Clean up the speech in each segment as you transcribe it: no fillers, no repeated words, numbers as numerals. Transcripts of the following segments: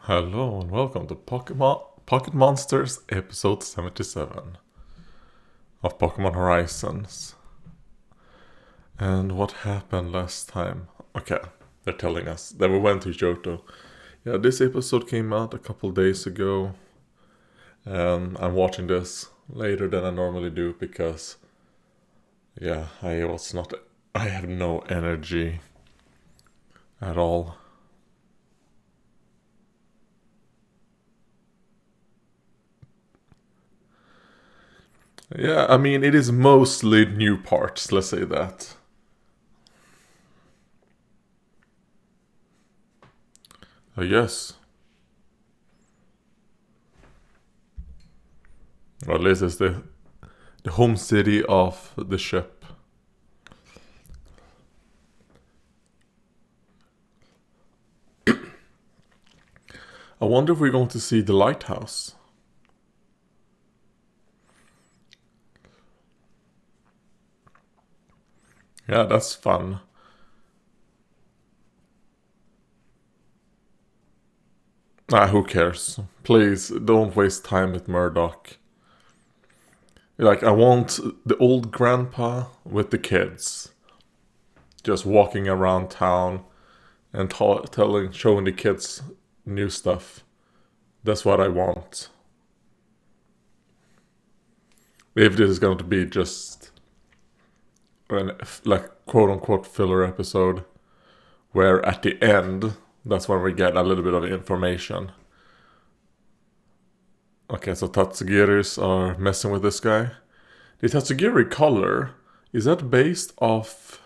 Hello and welcome to Pocket Monsters episode 77 of Pokemon Horizons. And what happened last time? Okay, they're telling us that we went to Johto. Yeah, this episode came out a couple days ago. And I'm watching this later than I normally do because, yeah, I have no energy at all. Yeah, I mean, it is mostly new parts, let's say that. Yes. Or at least it's the home city of the ship. I wonder if we're going to see the lighthouse. Yeah, that's fun. Who cares? Please, don't waste time with Murdoch. Like, I want the old grandpa with the kids. Just walking around town and showing the kids new stuff. That's what I want. If this is going to be just an, like, quote unquote filler episode, where at the end, that's when we get a little bit of information. Okay, so Tatsugiris are messing with this guy. The Tatsugiri color, is that based off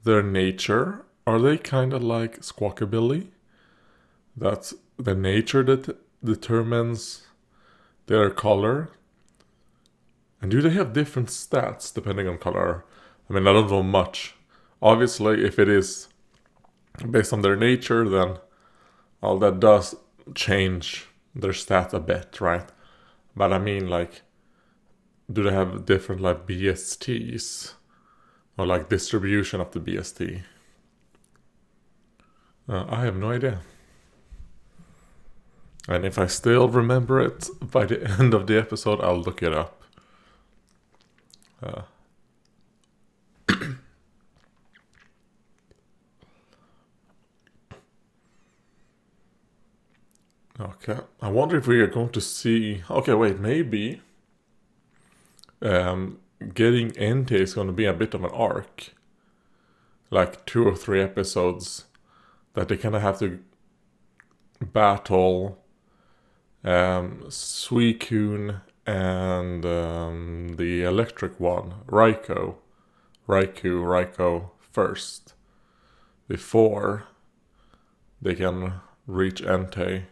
their nature? Are they kind of like Squawkabilly? That's the nature that determines their color? And do they have different stats depending on color? I mean, I don't know much. Obviously, if it is based on their nature, then all that does change their stat a bit, right? But I mean, like, do they have different, like, BSTs? Or, like, distribution of the BST? I have no idea. And if I still remember it by the end of the episode, I'll look it up. Okay. I wonder if we are going to see... Okay, wait, maybe... getting Entei is going to be a bit of an arc. Like 2 or 3 episodes that they kind of have to battle Suicune and the electric one, Raikou first, before they can reach Entei.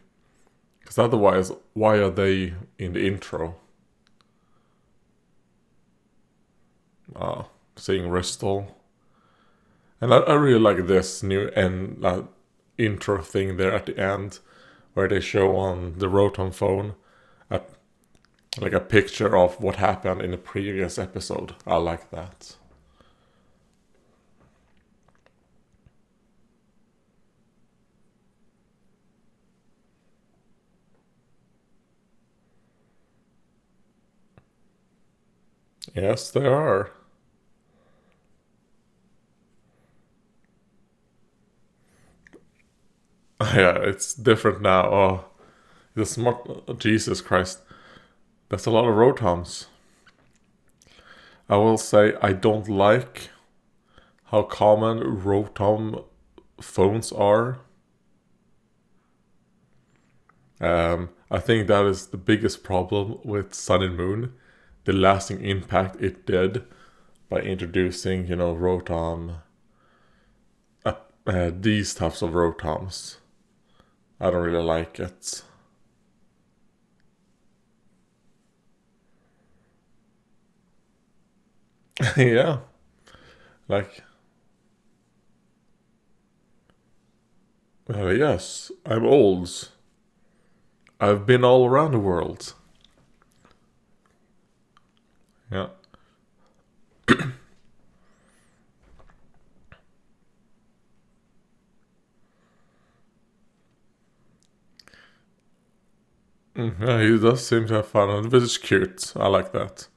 Because otherwise, why are they in the intro? Seeing Ristal. And I really like this new intro thing there at the end, where they show on the Rotom phone like a picture of what happened in the previous episode. I like that. Yes, they are. Yeah, it's different now. Oh, the smart... Jesus Christ. That's a lot of Rotoms. I will say I don't like how common Rotom phones are. I think that is the biggest problem with Sun and Moon. The lasting impact it did by introducing, Rotom, these types of Rotoms. I don't really like it. Yeah, like, yes, I'm old. I've been all around the world. Yeah. Yeah, he does seem to have fun, and it's cute. I like that.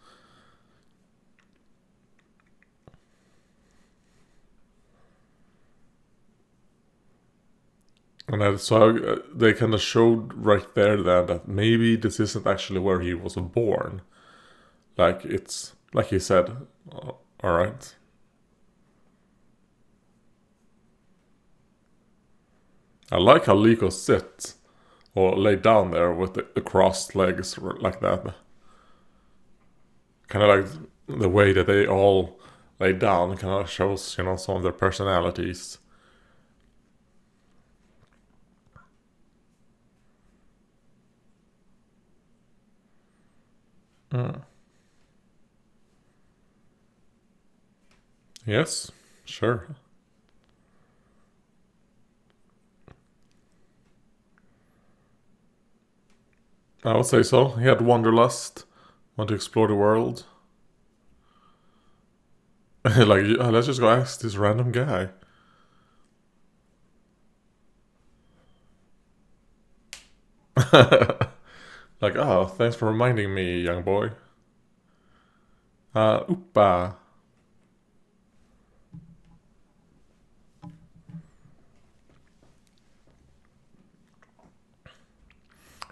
And so they kind of showed right there then that maybe this isn't actually where he was born. Like it's like he said. All right. I like how Liko sits or lay down there with the crossed legs like that. Kind of like the way that they all lay down kind of shows, some of their personalities. Mm. Yes, sure. I would say so. He had wanderlust, want to explore the world. Like, let's just go ask this random guy. Like, oh, thanks for reminding me, young boy. Oopa.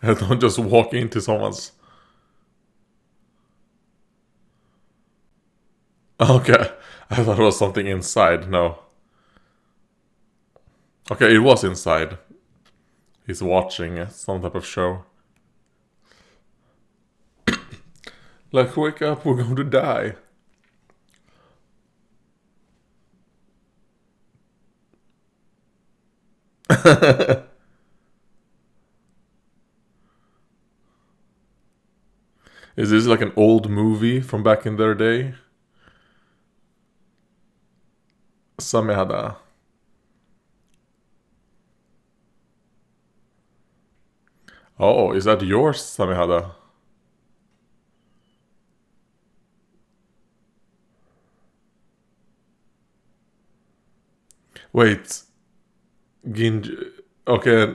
Don't just walk into someone's. Okay, I thought it was something inside. No. Okay, it was inside. He's watching some type of show. Like, wake up, we're going to die. Is this like an old movie from back in their day? Samehada. Oh, is that yours, Samehada? Wait, Ginj. Okay,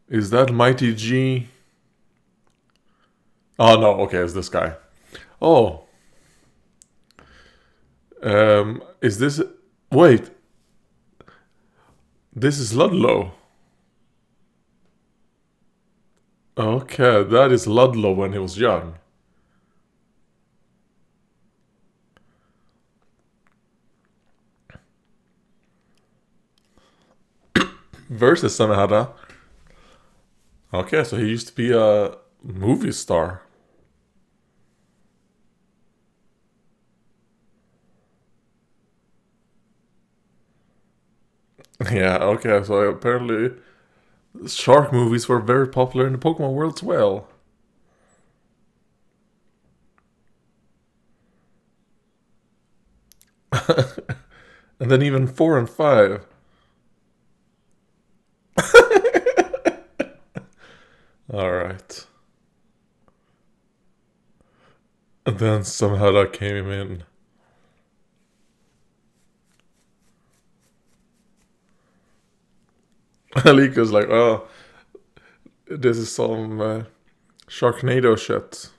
is that Mighty G? Oh no, okay, it's this guy. Oh, is this? Wait, this is Ludlow. Okay, that is Ludlow when he was young. Versus Samehada. Okay, so he used to be a movie star. Yeah, okay, so apparently shark movies were very popular in the Pokemon world as well. And then even 4 and 5. Alright. And then somehow that came in. Alika's like, oh, this is some Sharknado shit.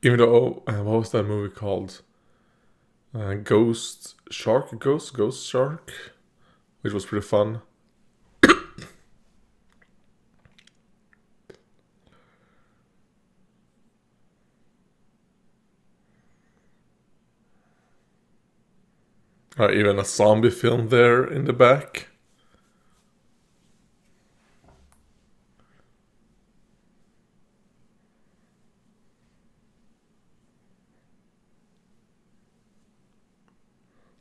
Even though, what was that movie called? Ghost Shark? Ghost Shark? Which was pretty fun. Even a zombie film there in the back.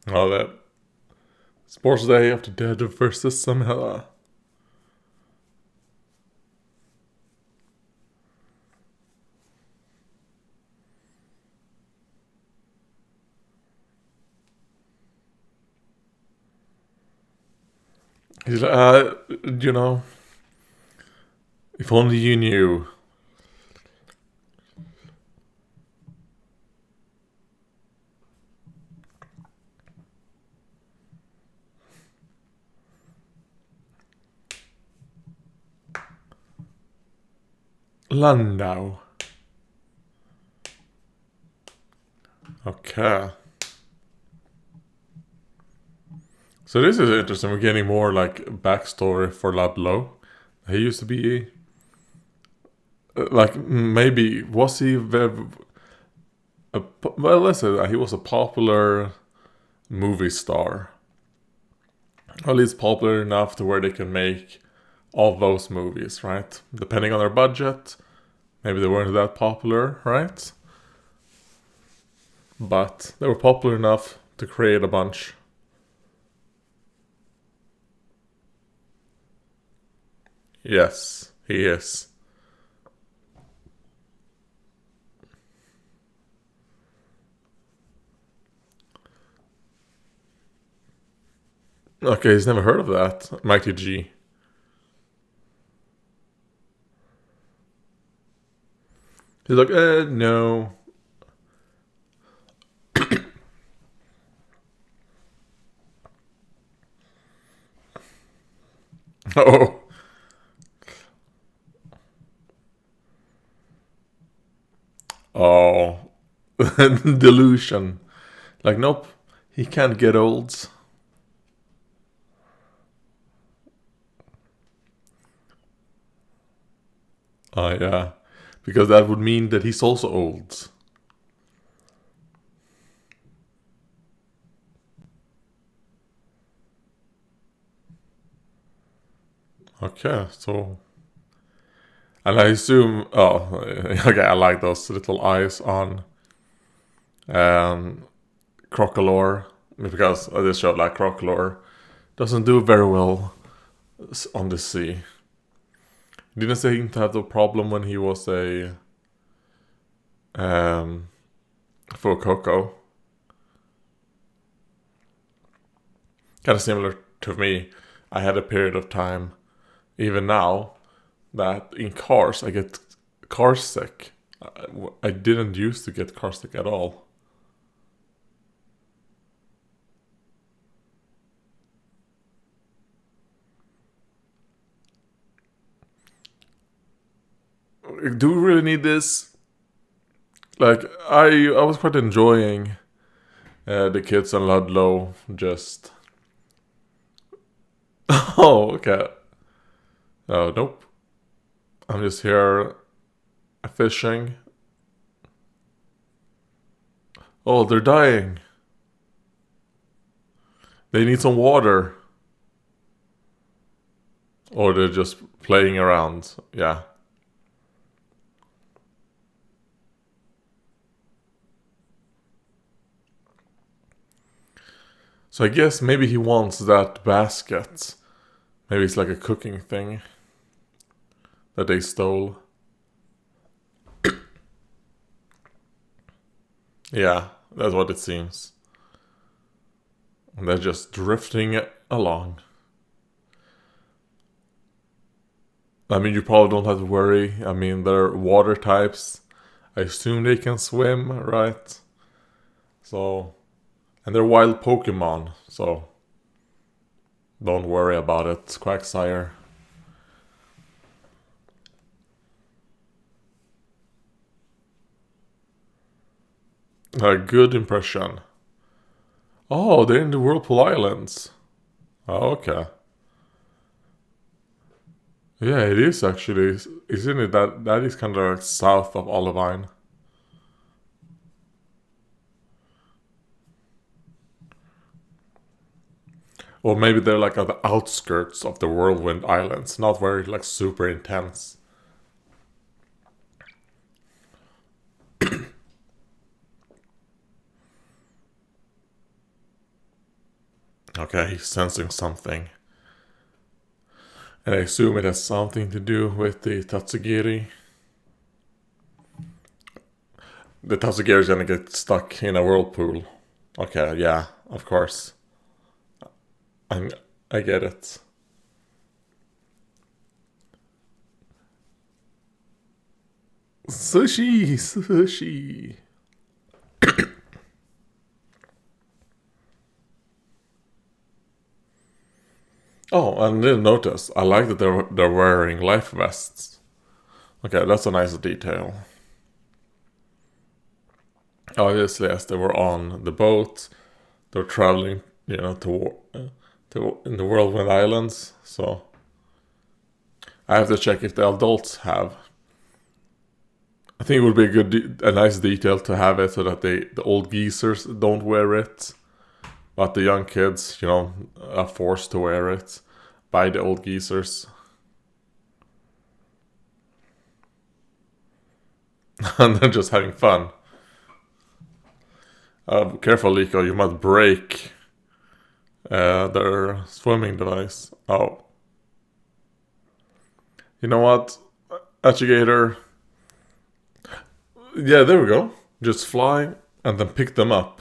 Oh, that Sports Day of the Dead versus somehow. He's like, you know, if only you knew. Landau. Okay. So this is interesting. We're getting more like backstory for Ludlow. He used to be like maybe was he very, well, let's say that he was a popular movie star. At least popular enough to where they can make all those movies, right? Depending on their budget, maybe they weren't that popular, right? But they were popular enough to create a bunch. Yes, he is. Okay, he's never heard of that. Mighty G. He's like, no. Oh. Oh. Delusion. Like, nope. He can't get old. Oh, yeah. Because that would mean that he's also old. Okay, so. And I assume. Oh, okay, I like those little eyes on Crocolore. Because I just showed like Crocolore doesn't do very well on the sea. Didn't seem to have the problem when he was a for Coco. Kind of similar to me. I had a period of time, even now, that in cars I get car sick. I didn't used to get car sick at all. Do we really need this? Like, I was quite enjoying the kids and Ludlow just. Oh, okay. Oh, nope. I'm just here fishing. Oh, they're dying. They need some water. Or they're just playing around. Yeah. So I guess maybe he wants that basket. Maybe it's like a cooking thing that they stole. Yeah, that's what it seems. And they're just drifting along. I mean, you probably don't have to worry. I mean, they're water types. I assume they can swim, right? So, and they're wild Pokemon, so don't worry about it, Quagsire. A good impression. Oh, they're in the Whirlpool Islands. Oh, okay. Yeah, it is actually. Isn't it that is kind of south of Olivine? Or maybe they're like at the outskirts of the Whirlwind Islands, not very like super intense. Okay, he's sensing something. And I assume it has something to do with the Tatsugiri. The Tatsugiri is gonna get stuck in a whirlpool. Okay, yeah, of course. I'm, I get it. Sushi, sushi. Oh, and didn't notice. I like that they're wearing life vests. Okay, that's a nice detail. Obviously, as they were on the boat, they were traveling, to in the Whirlwind Islands. So I have to check if the adults have. I think it would be a nice detail to have it so that the old geezers don't wear it, but the young kids, are forced to wear it by the old geezers. And they're just having fun. Careful, Liko, you might break their swimming device. Oh. You know what? Educator. Yeah, there we go. Just fly and then pick them up.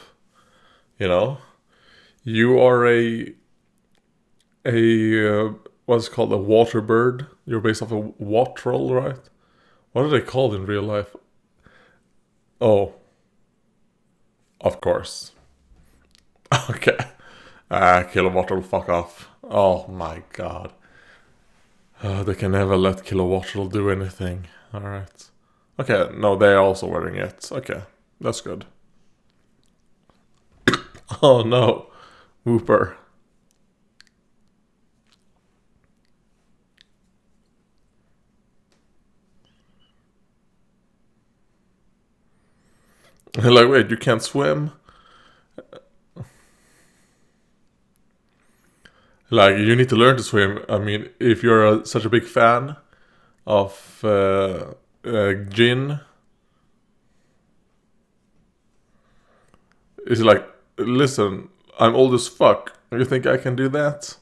You are what's called a water bird. You're based off a watrel, right? What are they called in real life? Oh, of course. Okay. Kilowatt, fuck off. Oh my god. They can never let Kilowatt do anything. Alright. Okay, no, they're also wearing it. Okay, that's good. Oh no. Whooper. Like, wait, you can't swim? Like, you need to learn to swim. I mean, if you're such a big fan of Jin, it's like, listen, I'm old as fuck. You think I can do that?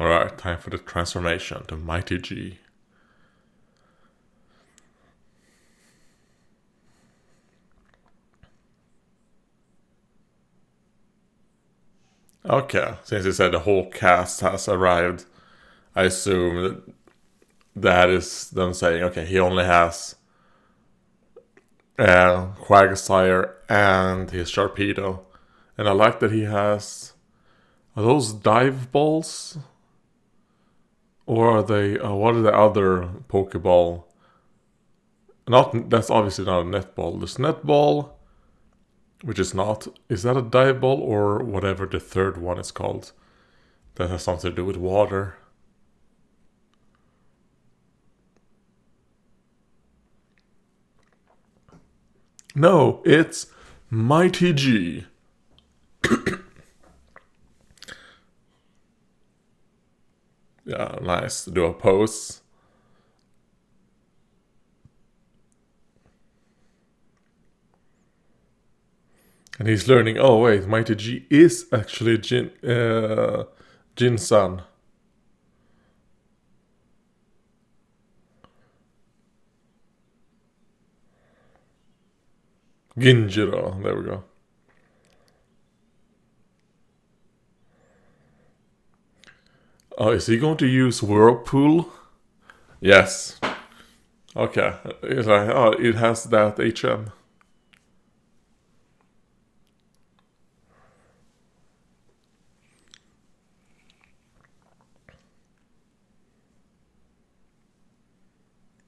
Alright, time for the transformation to Mighty G. Okay, since you said the whole cast has arrived, I assume that is them saying, okay, he only has Quagsire and his Sharpedo. And I like that he has... Are those dive balls? Or are they... what are the other Pokeball? That's obviously not a netball. There's netball, which is not... Is that a dive ball or whatever the third one is called? That has something to do with water. No, it's Mighty G. Yeah, nice. Do a pose. And he's learning, oh wait, Mighty G is actually Jin-san. Ginjiro, there we go. Oh, is he going to use Whirlpool? Yes. Okay. It's like, oh, it has that HM.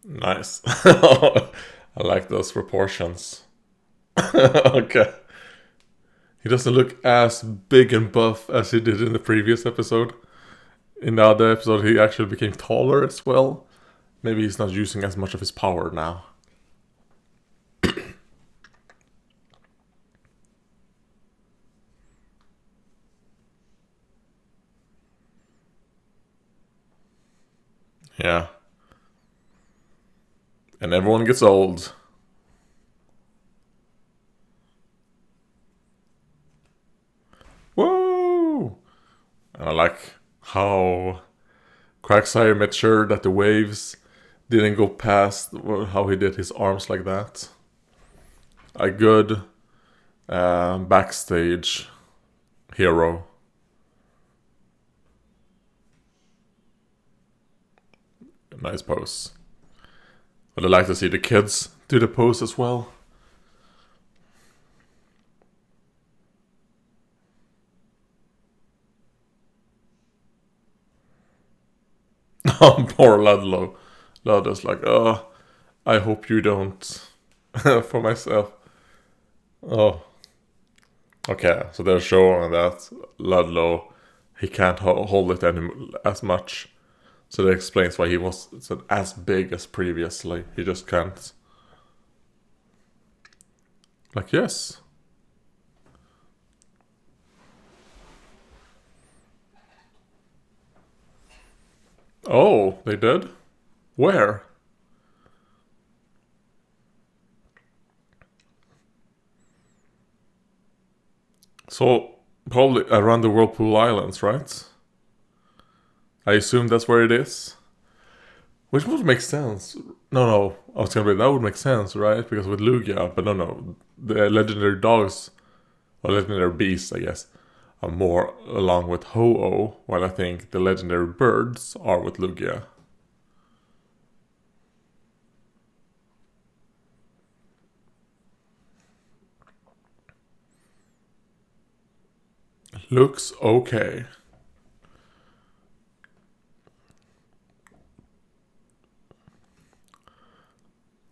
Nice. I like those proportions. Okay. He doesn't look as big and buff as he did in the previous episode. In the other episode, he actually became taller as well. Maybe he's not using as much of his power now. Yeah. And everyone gets old. Woo! And I like how Quagsire made sure that the waves didn't go past how he did his arms like that. A good backstage hero. Nice pose. But I like to see the kids do the pose as well. Poor Ludlow. Ludlow's like, I hope you don't. For myself. Oh. Okay, so they're showing that Ludlow, he can't hold it as much. So that explains why he wasn't as big as previously. He just can't. Like, yes. Oh, they did? Where? So, probably around the Whirlpool Islands, right? I assume that's where it is. Which would make sense. No, I was gonna be, that would make sense, right? Because with Lugia, but no. The legendary dogs, or legendary beasts, I guess, are more along with Ho-Oh, while I think the legendary birds are with Lugia. Looks okay.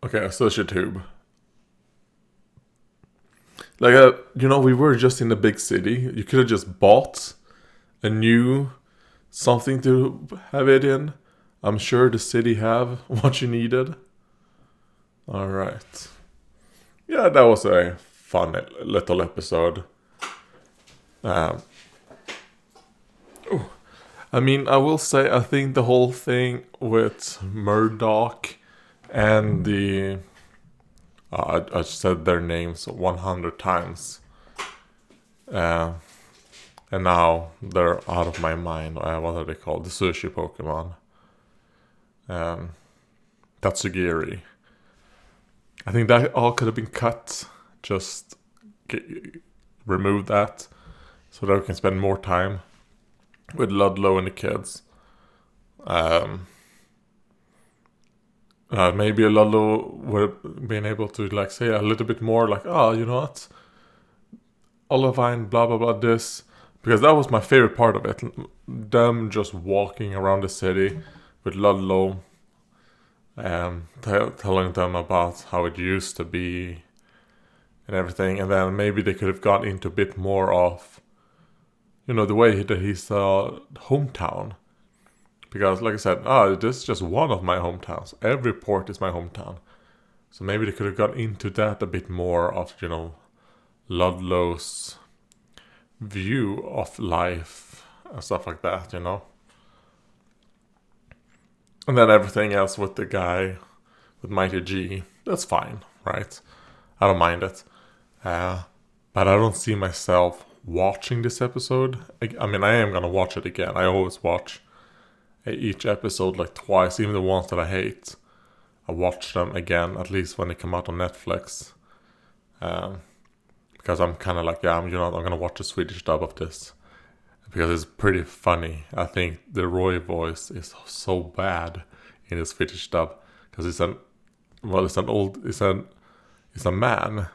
Okay, such a tube. Like, we were just in a big city. You could have just bought a new something to have it in. I'm sure the city have what you needed. Alright. Yeah, that was a fun little episode. I mean, I will say, I think the whole thing with Murdoch and the... I said their names 100 times. And now they're out of my mind. What are they called? The sushi Pokemon. Tatsugiri. I think that all could have been cut. Just remove that so that we can spend more time with Ludlow and the kids. Maybe Ludlow would have been able to like say a little bit more like, you know what? Olivine, blah blah blah, this. Because that was my favorite part of it. Them just walking around the city with Ludlow, telling them about how it used to be and everything. And then maybe they could have got into a bit more of, the way that he's hometown. Because, like I said, this is just one of my hometowns. Every port is my hometown. So maybe they could have got into that a bit more of, Ludlow's view of life and stuff like that, And then everything else with the guy with Mighty G, that's fine, right? I don't mind it. But I don't see myself watching this episode. I mean, I am gonna watch it again. I always watch each episode like twice, even the ones that I hate. I watch them again, at least when they come out on Netflix. Because I'm kind of like, I'm gonna watch the Swedish dub of this. Because it's pretty funny. I think the Roy voice is so bad in the Swedish dub. Because it's a man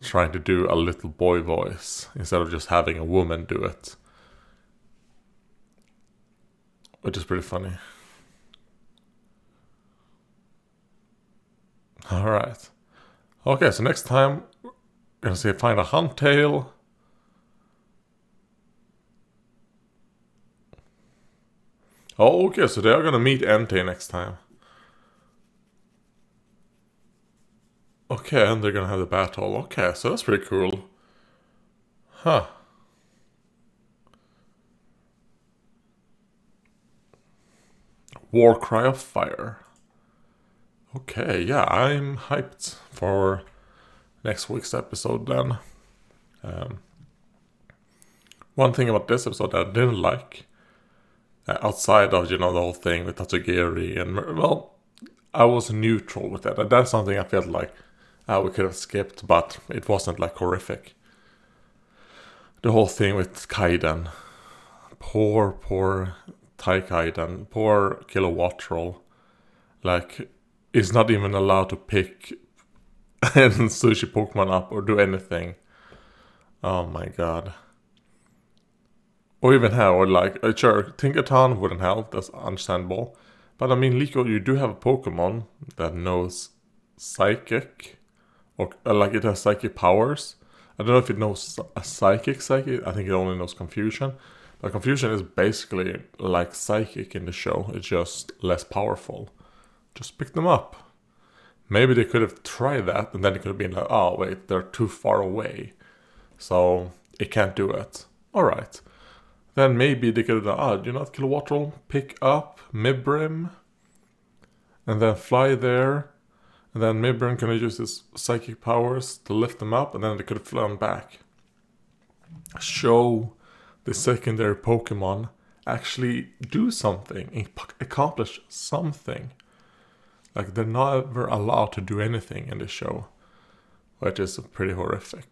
trying to do a little boy voice instead of just having a woman do it. Which is pretty funny. Alright. Okay, so next time we're gonna see find a Huntail. Oh, okay, so they are gonna meet Entei next time. Okay, and they're gonna have the battle. Okay, so that's pretty cool. Huh. War Cry of Fire. Okay, yeah, I'm hyped for next week's episode then. One thing about this episode that I didn't like, outside of, the whole thing with Tatsugiri, and, well, I was neutral with that. And that's something I felt like we could have skipped, but it wasn't like horrific. The whole thing with Kaiden. Poor Thai Kaiden. Poor Kilowattrel. Like, is not even allowed to pick and sushi Pokemon up or do anything. Oh my god. Or even how, or like, sure, Tinkaton wouldn't help, that's understandable. But I mean, Liko, you do have a Pokemon that knows Psychic, or like it has Psychic powers. I don't know if it knows a Psychic, I think it only knows Confusion. But Confusion is basically like Psychic in the show, it's just less powerful. Just pick them up. Maybe they could have tried that, and then it could have been like, oh wait, they're too far away, so it can't do it. Alright. Then maybe they could have done, do not Kilowattrel, pick up Mibrim, and then fly there, and then Mibrim can use his psychic powers to lift them up, and then they could have flown back. Show the secondary Pokemon actually do something, accomplish something. Like, they're never allowed to do anything in the show, which is pretty horrific.